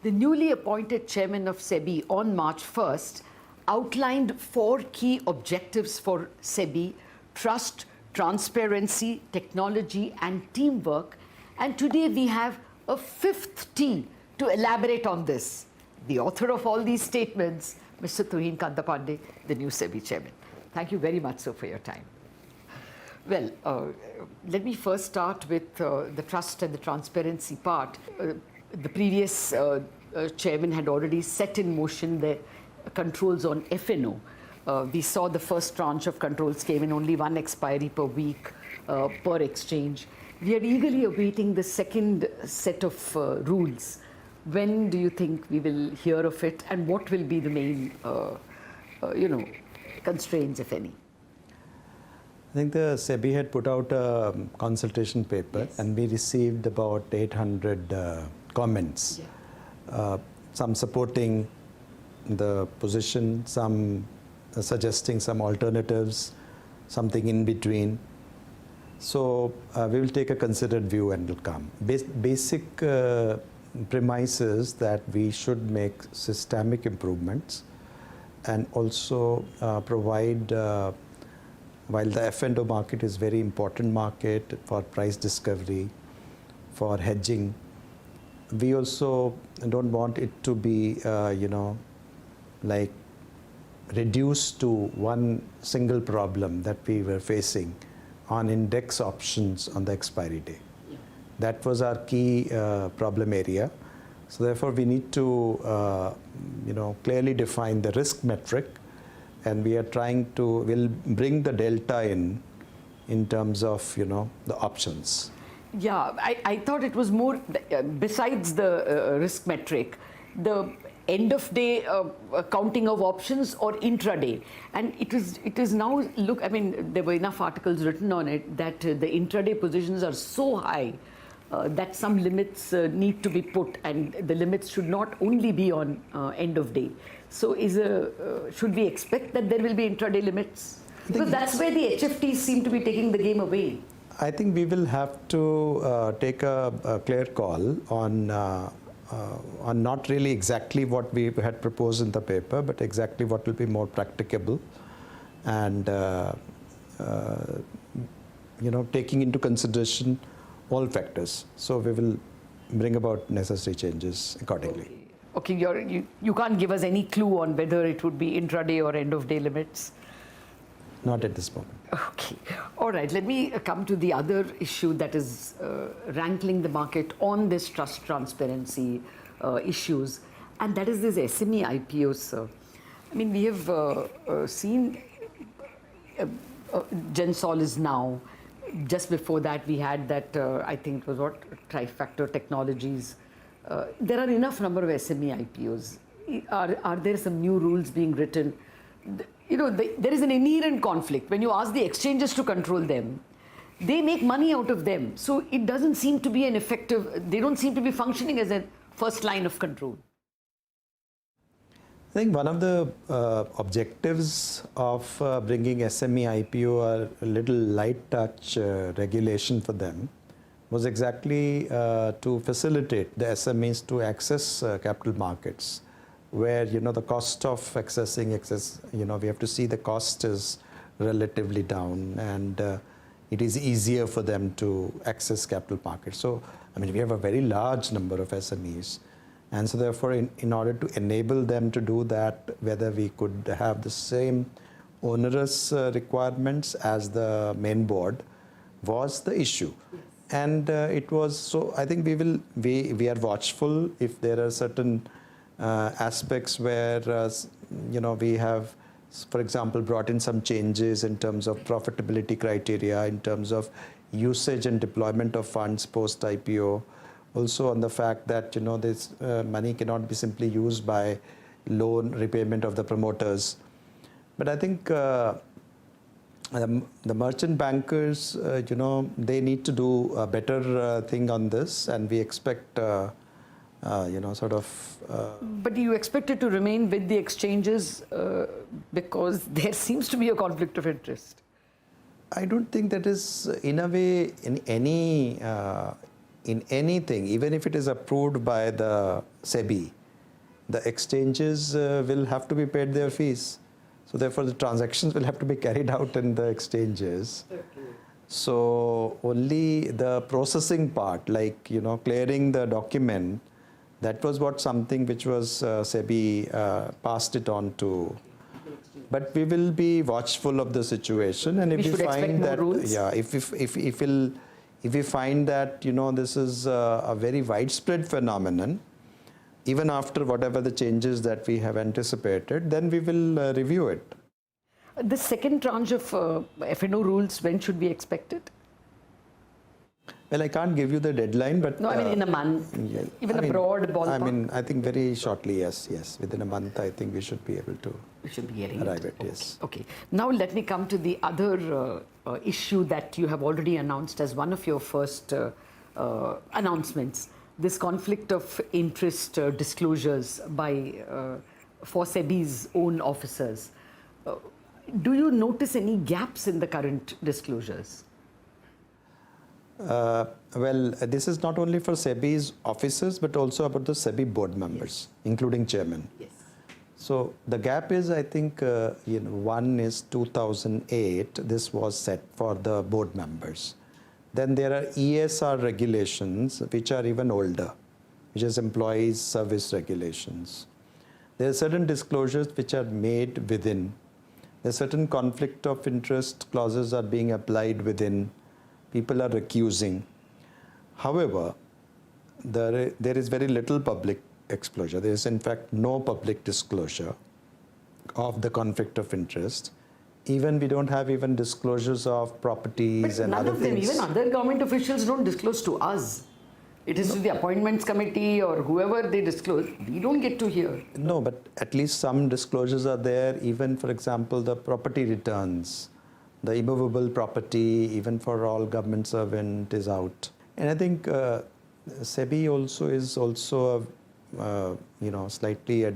The newly appointed chairman of SEBI on March 1st outlined 4 key objectives for SEBI: trust, transparency, technology and teamwork. And today we have a 5th T to elaborate on this. The author of all these statements, Mr. Tuhin Kanta Pandey, the new SEBI chairman. Thank you very much, sir, for your time. Well, let me first start with the trust and the transparency part. The previous chairman had already set in motion the controls on F&O. We saw the first tranche of controls came in, only 1 expiry per week per exchange. We are eagerly awaiting the second set of rules. When do you think we will hear of it, and what will be the main constraints, if any? I think the SEBI had put out a consultation paper, yes, and we received about 800 comments, yeah, some supporting the position, some suggesting some alternatives, something in between. So we will take a considered view and will come. Basic premise is that we should make systemic improvements and also provide, while the F&O market is very important market for price discovery, for hedging, we also don't want it to be, like reduced to one single problem that we were facing on index options on the expiry day. Yeah. That was our key problem area. So therefore, we need to, clearly define the risk metric, and we are trying to, we'll bring the delta in terms of, the options. Yeah, I thought it was more, besides the risk metric, the end of day counting of options or intraday. And it is now, look, I mean, there were enough articles written on it that the intraday positions are so high that some limits need to be put, and the limits should not only be on end of day. So should we expect that there will be intraday limits? Because that's where the HFTs seem to be taking the game away. I think we will have to take a clear call on not really exactly what we had proposed in the paper, but exactly what will be more practicable, and taking into consideration all factors. So we will bring about necessary changes accordingly. Okay, you can't give us any clue on whether it would be intraday or end of day limits? Not at this moment. Okay. All right. Let me come to the other issue that is rankling the market on this trust transparency issues, and that is this SME IPOs, sir. I mean, we have seen Gensol is now. Just before that, we had that, I think it was what, Trifactor Technologies. There are enough number of SME IPOs. Are there some new rules being written? There is an inherent conflict. When you ask the exchanges to control them, they make money out of them. So it doesn't seem to be an effective, they don't seem to be functioning as a first line of control. I think one of the objectives of bringing SME IPO are a little light touch regulation for them was exactly to facilitate the SMEs to access capital markets, where the cost of accessing we have to see the cost is relatively down, and it is easier for them to access capital markets. So I mean, we have a very large number of SMEs, and so therefore in order to enable them to do that, whether we could have the same onerous requirements as the main board was the issue. Yes. And it was, so I think we are watchful if there are certain aspects where we have, for example, brought in some changes in terms of profitability criteria, in terms of usage and deployment of funds post IPO, also on the fact that this money cannot be simply used by loan repayment of the promoters. But I think the merchant bankers, they need to do a better thing on this, and we expect But do you expect it to remain with the exchanges because there seems to be a conflict of interest? I don't think that is, in a way, in any in anything, even if it is approved by the SEBI, the exchanges will have to be paid their fees. So therefore, the transactions will have to be carried out in the exchanges. Okay. So only the processing part, like clearing the document, that was what something which was SEBI passed it on to. But we will be watchful of the situation, and if we find that, if we find that this is a very widespread phenomenon, even after whatever the changes that we have anticipated, then we will review it. The second tranche of F&O rules, when should we expect it? Well, I can't give you the deadline, but... No, I mean in a month, even a broad ballpark. I think very shortly, yes. Within a month, I think we should be able to arrive at, yes. Okay. Now let me come to the other issue that you have already announced as one of your first announcements. This conflict of interest disclosures for SEBI's own officers. Do you notice any gaps in the current disclosures? Well, this is not only for SEBI's officers, but also about the SEBI board members, including chairman. Yes. So the gap is, I think, one is 2008. This was set for the board members. Then there are ESR regulations, which are even older, which is employees service regulations. There are certain disclosures which are made within. There are certain conflict of interest clauses are being applied within. People are accusing. However, there is very little public exposure. There is, in fact, no public disclosure of the conflict of interest. Even we don't have even disclosures of properties and other things. Even other government officials don't disclose to us. It is to the appointments committee or whoever they disclose. We don't get to hear. No, but at least some disclosures are there. Even, for example, the property returns, the immovable property, even for all government servant, is out. And I think SEBI also is also slightly a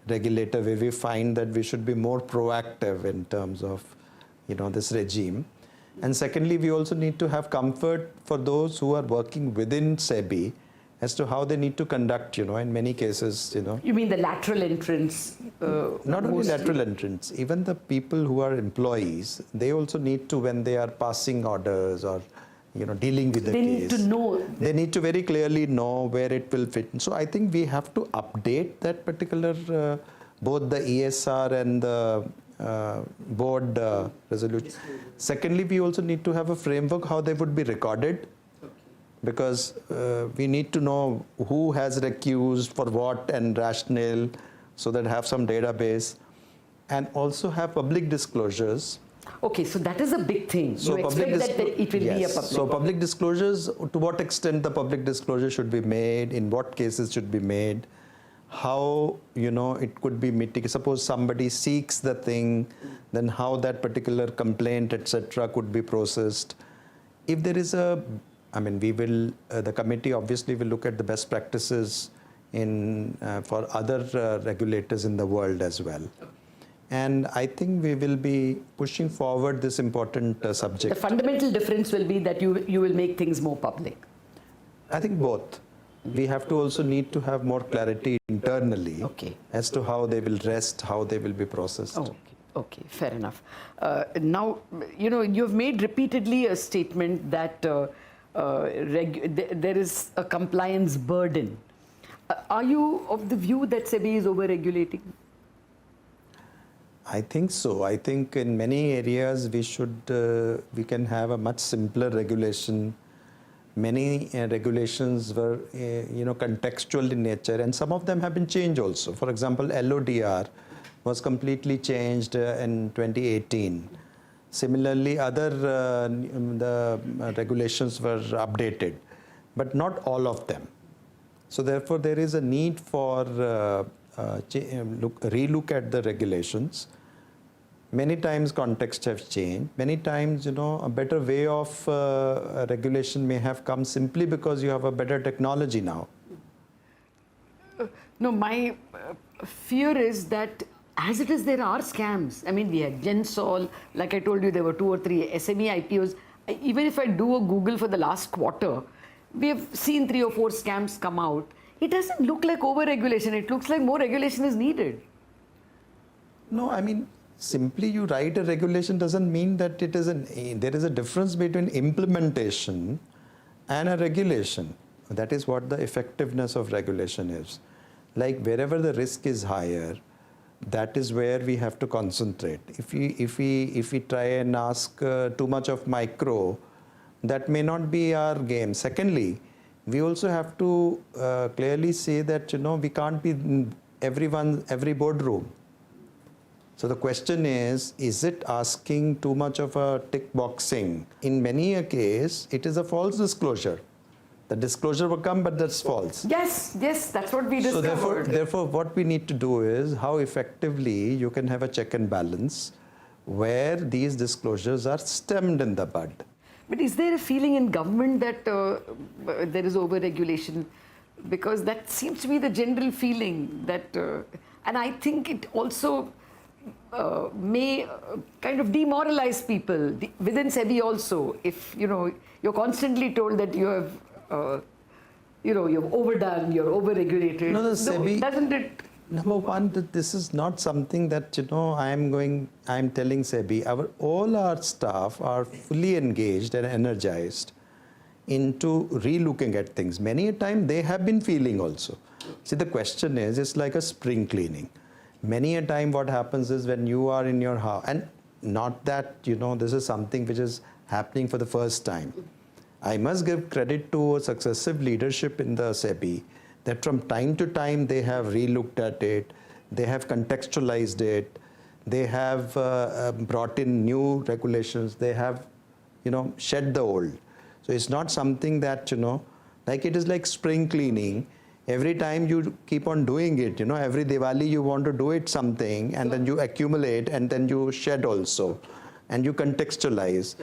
regulator where we find that we should be more proactive in terms of this regime. And secondly, we also need to have comfort for those who are working within SEBI as to how they need to conduct, in many cases, You mean the lateral entrance? Not only lateral entrance, even the people who are employees, they also need to, when they are passing orders or dealing with the case. They need to know. They need to very clearly know where it will fit. So I think we have to update that particular, both the ESR and the board resolution. Secondly, we also need to have a framework how they would be recorded, because we need to know who has recused for what and rationale, so that have some database, and also have public disclosures. Okay, so that is a big thing. So you expect that it will be a public. So public disclosures, to what extent the public disclosure should be made, in what cases should be made, how it could be mitigated. Suppose somebody seeks the thing, then how that particular complaint, etc., could be processed. If there is we will, the committee obviously will look at the best practices for other regulators in the world as well. And I think we will be pushing forward this important subject. The fundamental difference will be that you will make things more public. I think both. We have to also need to have more clarity internally as to how they will rest, how they will be processed. Okay, fair enough. Now, you've made repeatedly a statement that there is a compliance burden. Are you of the view that SEBI is over-regulating? I think so. I think in many areas we can have a much simpler regulation. Many regulations were contextual in nature, and some of them have been changed also. For example, LODR was completely changed in 2018. Similarly, the regulations were updated, but not all of them. So therefore, there is a need for relook at the regulations. Many times context have changed. Many times, a better way of regulation may have come simply because you have a better technology now. No, my fear is that as it is, there are scams. I mean, we had Gensol. Like I told you, there were 2 or 3 SME IPOs. Even if I do a Google for the last quarter, we have seen 3 or 4 scams come out. It doesn't look like over-regulation. It looks like more regulation is needed. No, I mean, simply you write a regulation doesn't mean that it is there is a difference between implementation and a regulation. That is what the effectiveness of regulation is. Like wherever the risk is higher, that is where we have to concentrate. If we try and ask too much of micro, that may not be our game. Secondly, we also have to clearly say that we can't be in every boardroom. So the question is it asking too much of a tick boxing? In many a case, it is a false disclosure. The disclosure will come, but that's false. Yes, that's what we discovered. So therefore, what we need to do is how effectively you can have a check and balance where these disclosures are stemmed in the bud. But is there a feeling in government that there is over-regulation? Because that seems to be the general feeling that, and I think it also may kind of demoralize people within SEBI also. If you're constantly told that you have, you've overdone, you're over-regulated. No, SEBI, doesn't it? Number one, this is not something that I'm telling SEBI. All our staff are fully engaged and energized into re-looking at things. Many a time they have been feeling also. See, the question is, it's like a spring cleaning. Many a time what happens is when you are in your house, and not that, this is something which is happening for the first time. I must give credit to successive leadership in the SEBI that from time to time they have re-looked at it, they have contextualized it, they have brought in new regulations, they have, shed the old. So it's not something that, like it is like spring cleaning. Every time you keep on doing it, every Diwali you want to do it something and then you accumulate and then you shed also and you contextualize.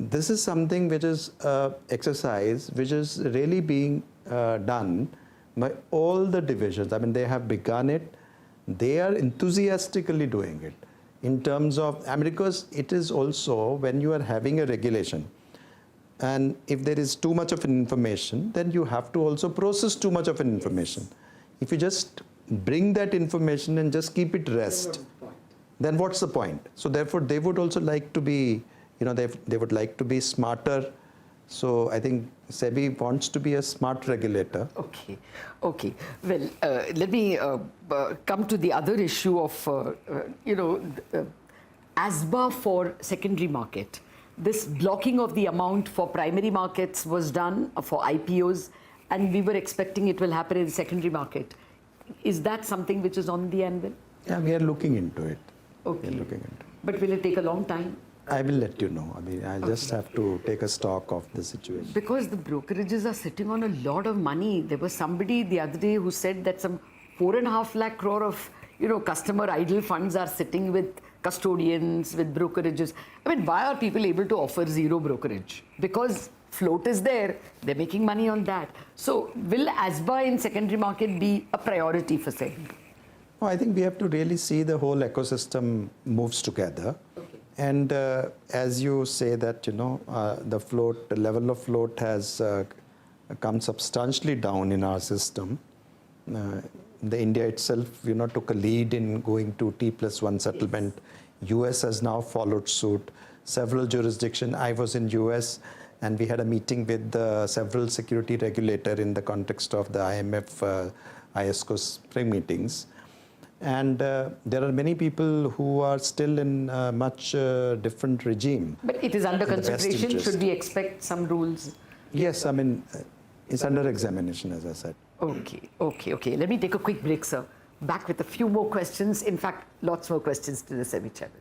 This is something which is exercise which is really being done by all the divisions. I mean, they have begun it. They are enthusiastically doing it in terms of, because it is also when you are having a regulation, and if there is too much of information, then you have to also process too much of information. If you just bring that information and just keep it rest, then what's the point? So therefore, they would also like to be, they would like to be smarter. So I think SEBI wants to be a smart regulator. Okay. Well, let me come to the other issue of, ASBA for secondary market. This blocking of the amount for primary markets was done for IPOs, and we were expecting it will happen in the secondary market. Is that something which is on the anvil? Yeah, we are looking into it. Okay. We are looking into it. But will it take a long time? I will let you know. I mean, I just have to take a stock of the situation. Because the brokerages are sitting on a lot of money. There was somebody the other day who said that some 4.5 lakh crore of, customer idle funds are sitting with custodians, with brokerages. I mean, why are people able to offer zero brokerage? Because float is there, they're making money on that. So will ASBA in secondary market be a priority for SEBI? I think we have to really see the whole ecosystem moves together. Okay. And as you say that, the level of float has come substantially down in our system. The India itself, took a lead in going to T+1 settlement. US has now followed suit. Several jurisdictions. I was in US and we had a meeting with several security regulator in the context of the IMF ISCO spring meetings. And there are many people who are still in a much different regime. But it is under consideration. Should we expect some rules? Yes, I mean, it's under examination, as I said. Okay. Let me take a quick break, sir. Back with a few more questions. In fact, lots more questions to the SEBI chairman.